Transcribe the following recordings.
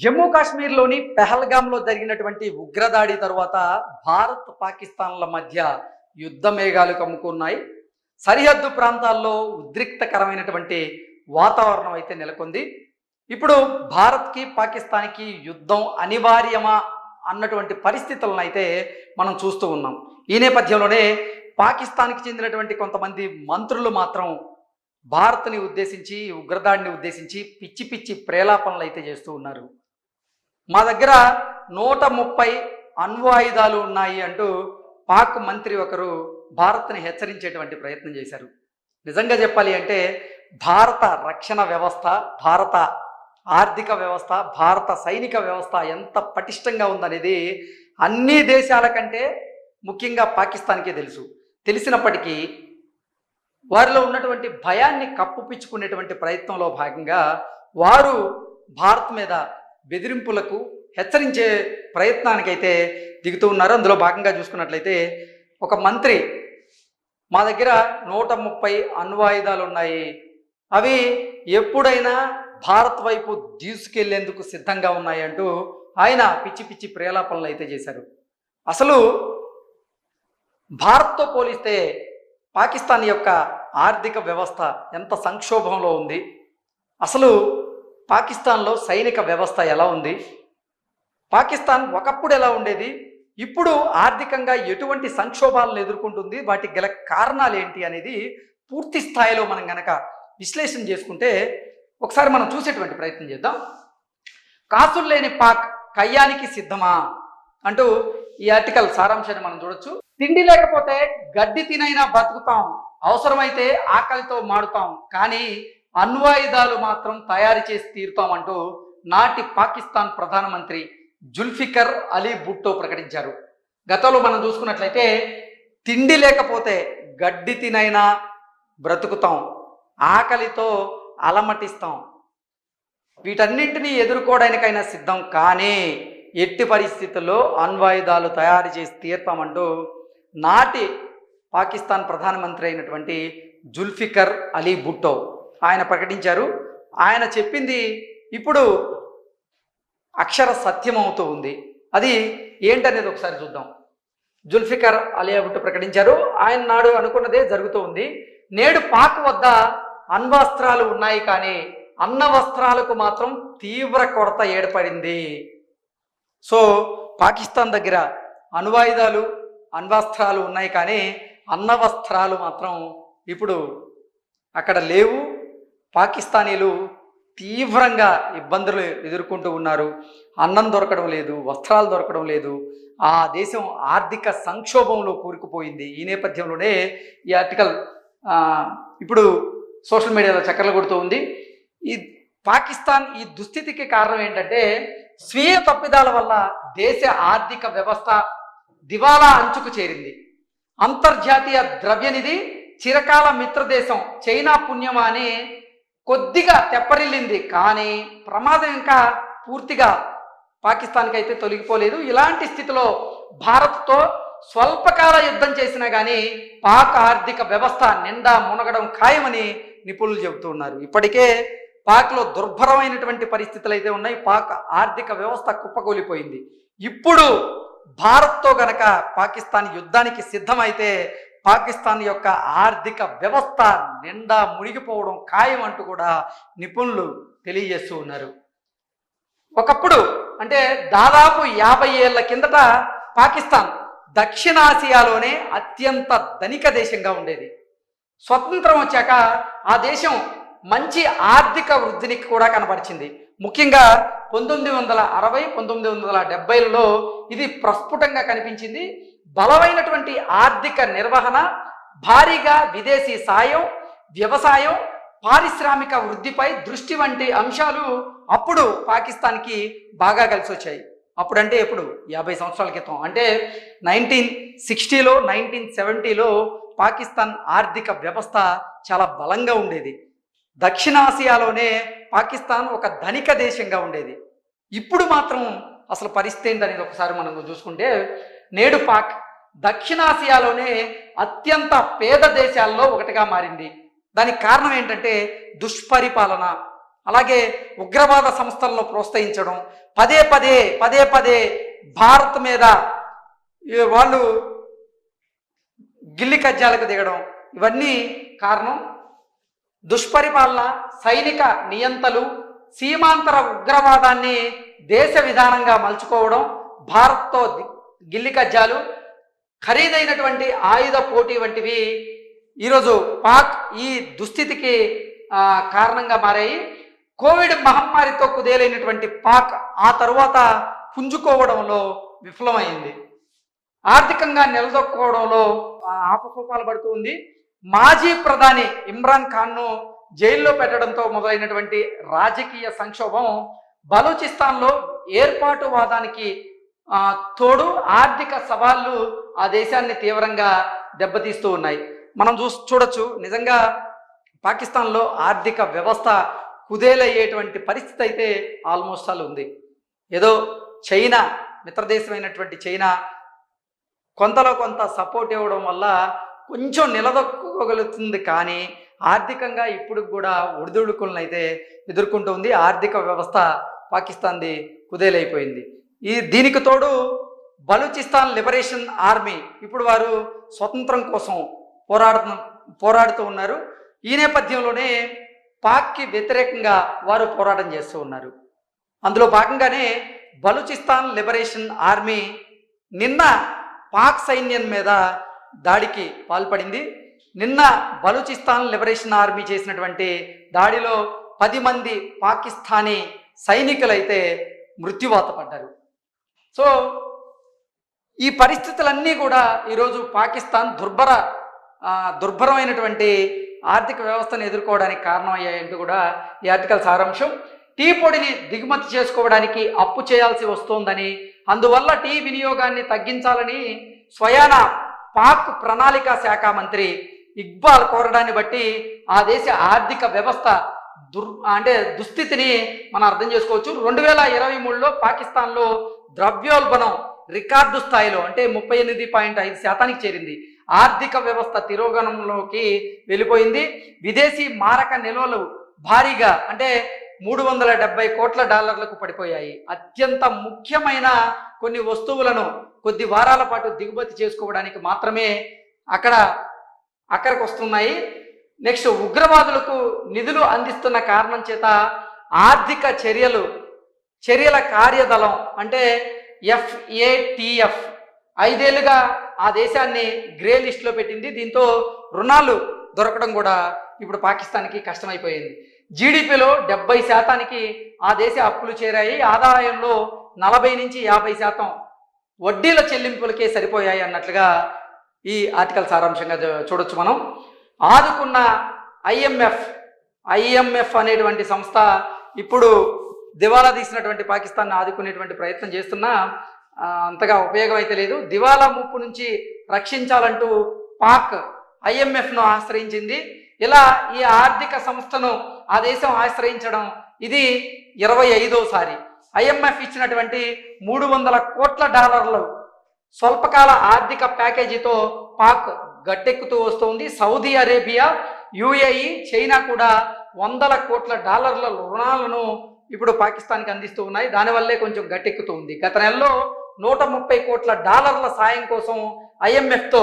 జమ్మూ కాశ్మీర్లోని పెహల్గాంలో జరిగినటువంటి ఉగ్రదాడి తరువాత భారత్ పాకిస్తాన్ల మధ్య యుద్ధ మేఘాలు కమ్ముకున్నాయి. సరిహద్దు ప్రాంతాల్లో ఉద్రిక్తకరమైనటువంటి వాతావరణం అయితే నెలకొంది. ఇప్పుడు భారత్కి పాకిస్తాన్కి యుద్ధం అనివార్యమా అన్నటువంటి పరిస్థితులను అయితే మనం చూస్తూ ఉన్నాం. ఈ నేపథ్యంలోనే పాకిస్తాన్కి చెందినటువంటి కొంతమంది మంత్రులు మాత్రం భారత్ని ఉద్దేశించి ఉగ్రదాడిని ఉద్దేశించి పిచ్చి పిచ్చి ప్రేలాపనలు అయితే చేస్తూ ఉన్నారు. మా దగ్గర 130 అణ్వాయుధాలు ఉన్నాయి అంటూ పాక్ మంత్రి ఒకరు భారత్ని హెచ్చరించేటువంటి ప్రయత్నం చేశారు. నిజంగా చెప్పాలి అంటే భారత రక్షణ వ్యవస్థ, భారత ఆర్థిక వ్యవస్థ, భారత సైనిక వ్యవస్థ ఎంత పటిష్టంగా ఉందనేది అన్ని దేశాల కంటే ముఖ్యంగా పాకిస్తాన్కే తెలుసు. తెలిసినప్పటికీ వారిలో ఉన్నటువంటి భయాన్ని కప్పుపిచ్చుకునేటువంటి ప్రయత్నంలో భాగంగా వారు భారత్ మీద బెదిరింపులకు హెచ్చరించే ప్రయత్నానికైతే దిగుతూ ఉన్నారు. అందులో భాగంగా చూసుకున్నట్లయితే ఒక మంత్రి మా దగ్గర 130 అణ్వాయుధాలు ఉన్నాయి, అవి ఎప్పుడైనా భారత్ వైపు దూసుకెళ్లేందుకు సిద్ధంగా ఉన్నాయి అంటూ ఆయన పిచ్చి పిచ్చి ప్రేలాపనలు అయితే చేశారు. అసలు భారత్తో పోలిస్తే పాకిస్తాన్ యొక్క ఆర్థిక వ్యవస్థ ఎంత సంక్షోభంలో ఉంది, అసలు పాకిస్తాన్లో సైనిక వ్యవస్థ ఎలా ఉంది, పాకిస్తాన్ ఒకప్పుడు ఎలా ఉండేది, ఇప్పుడు ఆర్థికంగా ఎటువంటి సంక్షోభాలను ఎదుర్కొంటుంది, వాటికి గల కారణాలు ఏంటి అనేది పూర్తి స్థాయిలో మనం గనక విశ్లేషణ చేసుకుంటే ఒకసారి మనం చూసేటువంటి ప్రయత్నం చేద్దాం. కాసులు లేని పాక్ కయ్యానికి సిద్ధమా అంటూ ఈ ఆర్టికల్ సారాంశాన్ని మనం చూడొచ్చు. తిండి లేకపోతే గడ్డి తినైనా బతుకుతాం, అవసరమైతే ఆకలితో మాడుతాం, కానీ అణ్వాయుధాలు మాత్రం తయారు చేసి తీరుతామంటూ నాటి పాకిస్తాన్ ప్రధానమంత్రి జుల్ఫికర్ అలీ భుట్టో ప్రకటించారు. గతంలో మనం చూసుకున్నట్లయితే తిండి లేకపోతే గడ్డి తినైనా బ్రతుకుతాం, ఆకలితో అలమటిస్తాం, వీటన్నింటినీ ఎదుర్కోవడానికైనా సిద్ధం, కానీ ఎట్టి పరిస్థితుల్లో అణ్వాయుధాలు తయారు చేసి తీరుతామంటూ నాటి పాకిస్తాన్ ప్రధానమంత్రి అయినటువంటి జుల్ఫికర్ అలీ భుట్టో ఆయన ప్రకటించారు. ఆయన చెప్పింది ఇప్పుడు అక్షర సత్యం అవుతూ ఉంది. అది ఏంటనేది ఒకసారి చూద్దాం. జుల్ఫికర్ అలీ భుట్టో ప్రకటించారు. ఆయన నాడు అనుకున్నదే జరుగుతూ ఉంది. నేడు పాక్ వద్ద అణ్వస్త్రాలు ఉన్నాయి, కానీ అన్న వస్త్రాలకు మాత్రం తీవ్ర కొరత ఏర్పడింది. సో పాకిస్తాన్ దగ్గర అణ్వాయుధాలు, అణ్వస్త్రాలు ఉన్నాయి, కానీ అన్న వస్త్రాలు మాత్రం ఇప్పుడు అక్కడ లేవు. పాకిస్తానీలు తీవ్రంగా ఇబ్బందులు ఎదుర్కొంటూ ఉన్నారు. అన్నం దొరకడం లేదు, వస్త్రాలు దొరకడం లేదు, ఆ దేశం ఆర్థిక సంక్షోభంలో కూరుకుపోయింది. ఈ నేపథ్యంలోనే ఈ ఆర్టికల్ ఇప్పుడు సోషల్ మీడియాలో చక్కర్లు కొడుతూ ఉంది. ఈ పాకిస్తాన్ ఈ దుస్థితికి కారణం ఏంటంటే స్వీయ తప్పిదాల వల్ల దేశ ఆర్థిక వ్యవస్థ దివాలా అంచుకు చేరింది. అంతర్జాతీయ ద్రవ్యనిధి చిరకాల మిత్రదేశం చైనా పుణ్యమా అని కొద్దిగా తెప్పరిల్లింది, కానీ ప్రమాదం ఇంకా పూర్తిగా పాకిస్తాన్కి అయితే తొలగిపోలేదు. ఇలాంటి స్థితిలో భారత్తో స్వల్పకాల యుద్ధం చేసినా కానీ పాక్ ఆర్థిక వ్యవస్థ నిండా మునగడం ఖాయమని నిపుణులు చెబుతూ ఉన్నారు. ఇప్పటికే పాక్లో దుర్భరమైనటువంటి పరిస్థితులు అయితే ఉన్నాయి. పాక్ ఆర్థిక వ్యవస్థ కుప్పకూలిపోయింది. ఇప్పుడు భారత్తో గనక పాకిస్తాన్ యుద్ధానికి సిద్ధమైతే పాకిస్తాన్ యొక్క ఆర్థిక వ్యవస్థ నిండా మునిగిపోవడం ఖాయం అంటూ కూడా నిపుణులు తెలియజేస్తూ ఉన్నారు. ఒకప్పుడు అంటే దాదాపు 50 ఏళ్ల కిందట పాకిస్తాన్ దక్షిణాసియాలోనే అత్యంత ధనిక దేశంగా ఉండేది. స్వతంత్రం వచ్చాక ఆ దేశం మంచి ఆర్థిక వృద్ధిని కూడా కనబరిచింది. ముఖ్యంగా 1960, 1970లలో ఇది ప్రస్ఫుటంగా కనిపించింది. బలమైనటువంటి ఆర్థిక నిర్వహణ, భారీగా విదేశీ సాయం, వ్యవసాయం, పారిశ్రామిక వృద్ధిపై దృష్టి వంటి అంశాలు అప్పుడు పాకిస్తాన్కి బాగా కలిసి వచ్చాయి. అప్పుడంటే ఎప్పుడు 50 సంవత్సరాల క్రితం, అంటే 1960లో 1970లో పాకిస్తాన్ ఆర్థిక వ్యవస్థ చాలా బలంగా ఉండేది. దక్షిణాసియాలోనే పాకిస్తాన్ ఒక ధనిక దేశంగా ఉండేది. ఇప్పుడు మాత్రం అసలు పరిస్థితి ఏంటనేది ఒకసారి మనం చూసుకుంటే నేడు పాక్ దక్షిణాసియాలోనే అత్యంత పేద దేశాల్లో ఒకటిగా మారింది. దానికి కారణం ఏంటంటే దుష్పరిపాలన, అలాగే ఉగ్రవాద సంస్థలను ప్రోత్సహించడం, పదే పదే పదే పదే భారత్ మీద వాళ్ళు గిల్లి కజ్జాలకు దిగడం, ఇవన్నీ కారణం. దుష్పరిపాలన, సైనిక నియంతలు, సీమాంతర ఉగ్రవాదాన్ని దేశ విధానంగా మలుచుకోవడం, భారత్తో గిల్లి కజ్జాలు, ఖరీదైనటువంటి ఆయుధ పోటీ వంటివి ఈరోజు పాక్ ఈ దుస్థితికి కారణంగా మారాయి. కోవిడ్ మహమ్మారితో కుదేలైనటువంటి పాక్ ఆ తరువాత పుంజుకోవడంలో విఫలమైంది. ఆర్థికంగా నిలదొక్కుకోవడంలో ఆపసోపాలు పడుతూ ఉంది. మాజీ ప్రధాని ఇమ్రాన్ ఖాన్ను జైల్లో పెట్టడంతో మొదలైనటువంటి రాజకీయ సంక్షోభం బలూచిస్తాన్లో ఏర్పాటువాదానికి తోడు ఆర్థిక సవాళ్లు ఆ దేశాన్ని తీవ్రంగా దెబ్బతీస్తూ ఉన్నాయి. మనం చూడొచ్చు, నిజంగా పాకిస్తాన్లో ఆర్థిక వ్యవస్థ కుదేలయ్యేటువంటి పరిస్థితి అయితే ఆల్మోస్ట్ ఆల్ ఉంది. ఏదో చైనా, మిత్రదేశమైనటువంటి చైనా కొంతలో కొంత సపోర్ట్ ఇవ్వడం వల్ల కొంచెం నిలదొక్కుకోగలుగుతుంది, కానీ ఆర్థికంగా ఇప్పుడు కూడా ఒడిదుడుకులను అయితే ఎదుర్కొంటూ ఉంది. ఆర్థిక వ్యవస్థ పాకిస్తాన్ది కుదేలైపోయింది. దీనికి తోడు బలూచిస్తాన్ లిబరేషన్ ఆర్మీ ఇప్పుడు వారు స్వతంత్రం కోసం పోరాడుతూ ఉన్నారు. ఈ నేపథ్యంలోనే పాక్కి వ్యతిరేకంగా వారు పోరాటం చేస్తూ ఉన్నారు. అందులో భాగంగానే బలూచిస్తాన్ లిబరేషన్ ఆర్మీ నిన్న పాక్ సైన్యం మీద దాడికి పాల్పడింది. నిన్న బలూచిస్తాన్ లిబరేషన్ ఆర్మీ చేసినటువంటి దాడిలో 10 మంది పాకిస్తానీ సైనికులైతే మృత్యువాత పడ్డారు. సో ఈ పరిస్థితులన్నీ కూడా ఈరోజు పాకిస్తాన్ దుర్భరమైనటువంటి ఆర్థిక వ్యవస్థను ఎదుర్కోవడానికి కారణమయ్యాయంటూ కూడా ఈ ఆర్టికల్ సారాంశం. టీ పొడిని దిగుమతి చేసుకోవడానికి అప్పు చేయాల్సి వస్తోందని, అందువల్ల టీ వినియోగాన్ని తగ్గించాలని స్వయాన పాక్ ప్రణాళిక శాఖ మంత్రి ఇక్బాల్ కోరడాన్ని బట్టి ఆ దేశ ఆర్థిక వ్యవస్థ దుస్థితిని మనం అర్థం చేసుకోవచ్చు. 2023లో పాకిస్తాన్లో ద్రవ్యోల్బణం రికార్డు స్థాయిలో 38.5% చేరింది. ఆర్థిక వ్యవస్థ తిరోగమనంలోకి వెళ్ళిపోయింది. విదేశీ మారక నిల్వలు భారీగా 370 కోట్ల డాలర్లకు పడిపోయాయి. అత్యంత ముఖ్యమైన కొన్ని వస్తువులను కొద్ది వారాల పాటు దిగుమతి చేసుకోవడానికి మాత్రమే అక్కడికి వస్తున్నాయి. నెక్స్ట్, ఉగ్రవాదులకు నిధులు అందిస్తున్న కారణం చేత ఆర్థిక చర్యల కార్యదళం FATF 5 ఏళ్లుగా ఆ దేశాన్ని గ్రే లిస్టులో పెట్టింది. దీంతో రుణాలు దొరకడం కూడా ఇప్పుడు పాకిస్తాన్కి కష్టమైపోయింది. జీడిపిలో 70% ఆ దేశ అప్పులు చేరాయి. ఆదాయంలో 40 నుంచి 50% వడ్డీల చెల్లింపులకే సరిపోయాయి అన్నట్లుగా ఈ ఆర్టికల్ సారాంశంగా చూడొచ్చు మనం. ఆదుకున్న IMF అనేటువంటి సంస్థ ఇప్పుడు దివాలా తీసినటువంటి పాకిస్తాన్ని ఆదుకునేటువంటి ప్రయత్నం చేస్తున్నా అంతగా ఉపయోగం అయితే లేదు. దివాలా ముప్పు నుంచి రక్షించాలంటూ పాక్ IMFను ఆశ్రయించింది. ఇలా ఈ ఆర్థిక సంస్థను ఆ దేశం ఆశ్రయించడం ఇది 25వసారి. IMF ఇచ్చినటువంటి 300 కోట్ల డాలర్లు స్వల్పకాల ఆర్థిక ప్యాకేజీతో పాక్ గట్టెక్కుతూ వస్తోంది. సౌదీ అరేబియా, UAE, చైనా కూడా 100 కోట్ల డాలర్ల రుణాలను ఇప్పుడు పాకిస్తాన్కి అందిస్తూ ఉన్నాయి. దానివల్లే కొంచెం గట్టెక్కుతూ ఉంది. గత నెలలో 130 కోట్ల డాలర్ల సాయం కోసం IMFతో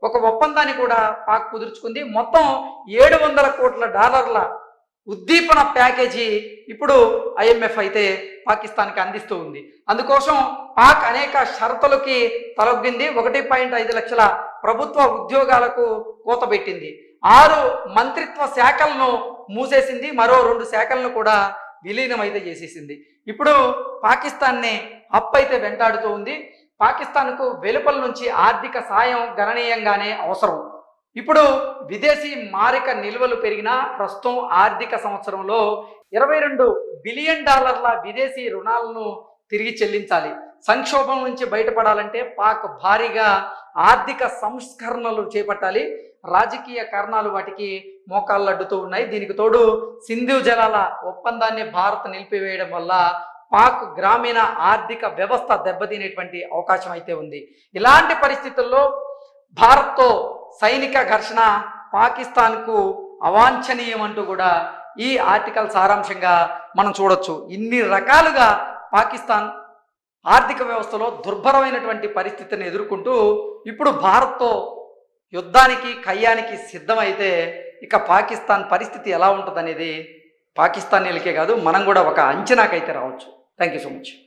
ఒక ఒప్పందాన్ని కూడా పాక్ కుదుర్చుకుంది. మొత్తం 700 కోట్ల డాలర్ల ఉద్దీపన ప్యాకేజీ ఇప్పుడు IMF అయితే పాకిస్తాన్కి అందిస్తూ ఉంది. అందుకోసం పాక్ అనేక షరతులకి తలొగ్గింది. 1.5 లక్షల ప్రభుత్వ ఉద్యోగాలకు కోత పెట్టింది. 6 మంత్రిత్వ శాఖలను మూసేసింది. మరో 2 శాఖలను కూడా విలీనం అయితే చేసేసింది. ఇప్పుడు పాకిస్తాన్ని అప్పు అయితే వెంటాడుతూ ఉంది. పాకిస్తాన్కు వెలుపల నుంచి ఆర్థిక సాయం గణనీయంగానే అవసరం. ఇప్పుడు విదేశీ మారక నిల్వలు పెరిగినా ప్రస్తుతం ఆర్థిక సంవత్సరంలో $22 బిలియన్ విదేశీ రుణాలను తిరిగి చెల్లించాలి. సంక్షోభం నుంచి బయటపడాలంటే పాక్ భారీగా ఆర్థిక సంస్కరణలు చేపట్టాలి. రాజకీయ కారణాలు వాటికి మోకాళ్ళు అడ్డుతూ ఉన్నాయి. దీనికి తోడు సింధు జలాల ఒప్పందాన్ని భారత్ నిలిపివేయడం వల్ల పాక్ గ్రామీణ ఆర్థిక వ్యవస్థ దెబ్బతినేటువంటి అవకాశం అయితే ఉంది. ఇలాంటి పరిస్థితుల్లో భారత్తో సైనిక ఘర్షణ పాకిస్తాన్కు అవాంఛనీయం అంటూ కూడా ఈ ఆర్టికల్ సారాంశంగా మనం చూడొచ్చు. ఇన్ని రకాలుగా పాకిస్తాన్ ఆర్థిక వ్యవస్థలో దుర్భరమైనటువంటి పరిస్థితిని ఎదుర్కొంటూ ఇప్పుడు భారత్తో యుద్ధానికి కయ్యానికి సిద్ధమైతే ఇక పాకిస్తాన్ పరిస్థితి ఎలా ఉంటుందనేది పాకిస్తానీలకే కాదు మనం కూడా ఒక అంచనాకైతే రావచ్చు. Thank you so much.